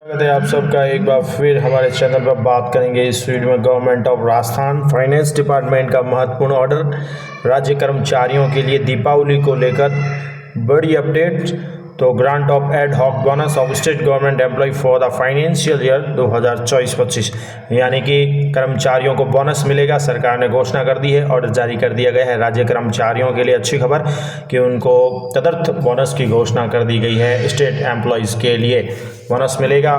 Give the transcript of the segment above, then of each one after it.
स्वागत है आप सबका एक बार फिर हमारे चैनल पर। बात करेंगे इस वीडियो में government of Rajasthan finance department का महत्वपूर्ण ऑर्डर, राज्य कर्मचारियों के लिए दीपावली को लेकर बड़ी अपडेट। तो grant of ad hoc bonus of state government employ for the financial year 2024-25, यानी कि कर्मचारियों को बोनस मिलेगा। सरकार ने घोषणा कर दी है, ऑर्डर जारी कर दिया गया है। राज्य कर्मचारियों के लिए अच्छी खबर कि उनको तदर्थ बोनस की घोषणा कर दी गई है। स्टेट एम्प्लॉयज़ के लिए बोनस मिलेगा।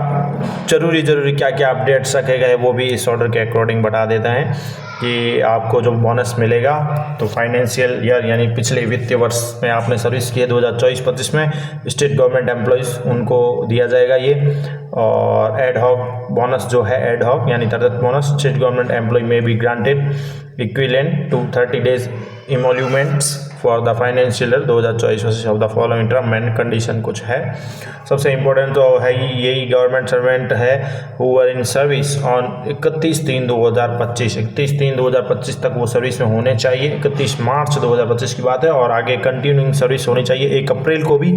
जरूरी क्या क्या अपडेट्स रखे गए वो भी इस ऑर्डर के अकॉर्डिंग बता देते हैं कि आपको जो बोनस मिलेगा तो फाइनेंशियल ईयर यानी पिछले वित्तीय वर्ष में आपने सर्विस की है 2024-25 में, स्टेट गवर्नमेंट एम्प्लॉयज़ उनको दिया जाएगा ये। और एड हॉक बोनस जो है, एड हॉक यानी तदर्थ बोनस, स्टेट गवर्नमेंट एम्प्लॉय में be granted equivalent to 30 days emoluments for the financial year 2024-25 of the following term and condition कुछ है। सबसे इम्पोर्टेंट तो है यही गवर्नमेंट सर्वेंट है who are in service on 31/3/2025 तक वो सर्विस में होने चाहिए। 31 मार्च 2025 की बात है, और आगे कंटिन्यूइंग सर्विस होनी चाहिए 1 अप्रैल को भी।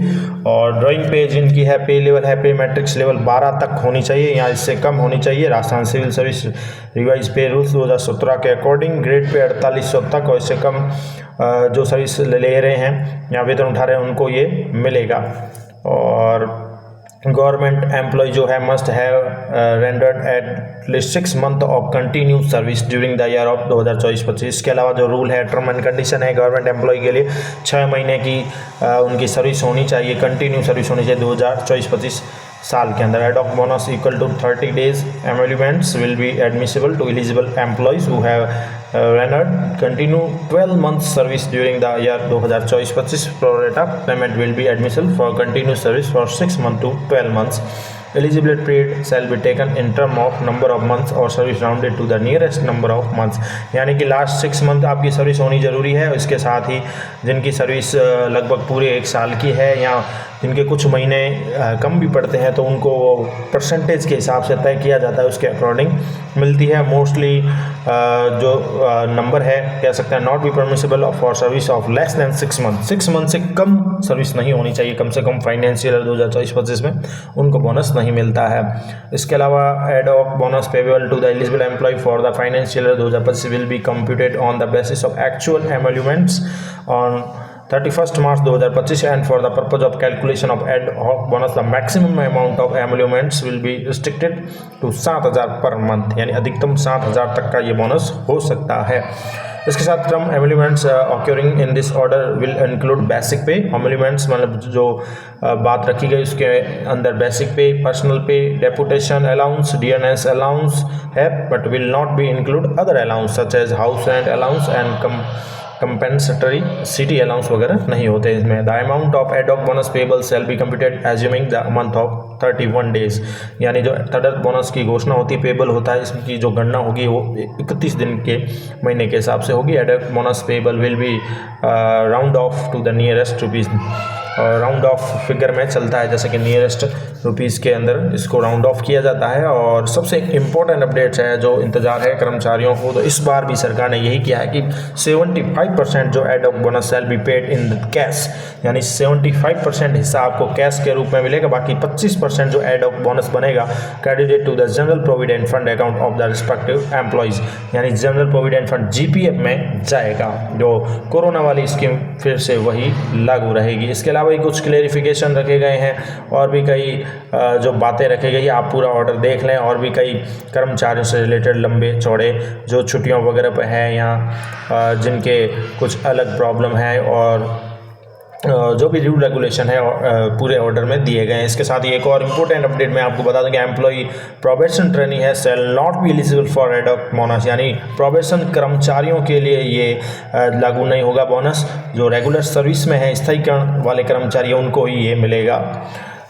और ड्राइंग पे जिनकी है, पे लेवल है, पे मैट्रिक्स लेवल 12 तक होनी चाहिए या इससे कम होनी चाहिए। राजस्थान सिविल सर्विस रिवाइज पे रूल्स 2017 के अकॉर्डिंग ग्रेड पे 4800 तक, और इससे कम जो सर्विस ले रहे हैं या वेतन उठा रहे हैं उनको ये मिलेगा। और गवर्नमेंट एम्प्लॉय जो है must have rendered at least 6 month of continue service during the year of 2024-25। इसके अलावा जो रूल है, टर्म एंड कंडीशन है, गवर्नमेंट एम्प्लॉय के लिए 6 महीने की उनकी सर्विस होनी चाहिए, कंटिन्यू सर्विस होनी चाहिए 2024-25 साल के अंदर। Ad hoc bonus equal to 30 days emoluments will be admissible to eligible employees who have rendered continue 12 months service during the year 2024-25. Pro rata payment will be admissible for continuous service for 6 months to 12 months. Eligibility period shall be taken in term of number of months or service rounded to the nearest number of months. यानी कि last 6 month आपकी service होनी जरूरी है। इसके साथ ही जिनकी service लगभग पूरे 1 साल की है या जिनके कुछ महीने कम भी पड़ते हैं तो उनको परसेंटेज के हिसाब से तय किया जाता है, उसके अकॉर्डिंग मिलती है। मोस्टली जो नंबर है कह सकते हैं not be permissible for service of less than 6 month. 6 month से कम सर्विस नहीं होनी चाहिए, कम से कम फाइनेंशियल 2024-25 में उनको बोनस नहीं मिलता है। इसके अलावा ad hoc bonus payable to the eligible employee for the financial 2025 will be computed on the basis of actual emoluments on 31st March 2025 and for the purpose of calculation of ad hoc bonus the maximum amount of emoluments will be restricted to 7,000 per month, यानी अधिकतम 7,000 तक का ये bonus हो सकता है। इसके साथ term emoluments occurring in this order will include basic pay. Emoluments मतलब जो बात रखी गई उसके अंदर basic pay, personal pay, deputation allowance, dearness allowance है, but will not be include other allowance such as house rent allowance and compensatory city allowance वगैरह नहीं होते इसमें। The amount of ad hoc bonus payable shall be computed assuming the month of 31 days, यानी जो तदर्थ bonus की घोषणा होती है, पेबल होता है, इसकी जो गणना होगी वो 31 दिन के महीने के हिसाब से होगी। Ad hoc bonus payable will be round off to the nearest rupees, round off figure में चलता है, जैसे कि नियरेस्ट रुपीज़ के अंदर इसको राउंड ऑफ किया जाता है। और सबसे इम्पोर्टेंट अपडेट्स है जो इंतजार है कर्मचारियों को, तो इस बार भी सरकार ने यही किया है कि 75% जो ad hoc bonus shall be paid in cash, यानी 75% हिस्सा आपको कैश के रूप में मिलेगा। बाकी 25% जो एड हॉक बोनस बनेगा credited to the general provident fund account of the respective employees, यानी जनरल प्रोविडेंट फंड GPF में जाएगा। जो कोरोना वाली स्कीम फिर से वही लागू रहेगी। इसके अलावा भी कुछ क्लेरिफिकेशन रखे गए हैं और भी कई जो बातें रखी गई, आप पूरा ऑर्डर देख लें। और भी कई कर्मचारियों से रिलेटेड लंबे चौड़े जो छुट्टियों वगैरह पर हैं या जिनके कुछ अलग प्रॉब्लम है, और जो भी रूल रेगुलेशन है पूरे ऑर्डर में दिए गए हैं। इसके साथ ही एक और इम्पोर्टेंट अपडेट मैं आपको बता दूं कि एम्प्लॉय प्रोबेशन ट्रेनिंग है shall not be eligible for ad hoc bonus, यानी प्रोबेशन कर्मचारियों के लिए ये लागू नहीं होगा बोनस। जो रेगुलर सर्विस में है, स्थायीकरण वाले कर्मचारी उनको ही ये मिलेगा।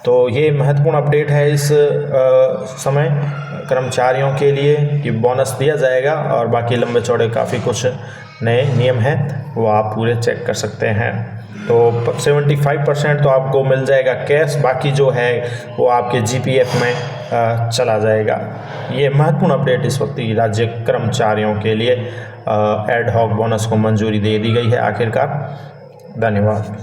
तो ये महत्वपूर्ण अपडेट है इस समय कर्मचारियों के लिए कि बोनस दिया जाएगा। और बाकी लंबे चौड़े काफ़ी कुछ नए नियम हैं वो आप पूरे चेक कर सकते हैं। तो 75% तो आपको मिल जाएगा कैश, बाकी जो है वो आपके GPF में चला जाएगा। ये महत्वपूर्ण अपडेट इस वक्त की राज्य कर्मचारियों के लिए एड हॉक बोनस को मंजूरी दे दी गई है आखिरकार। धन्यवाद।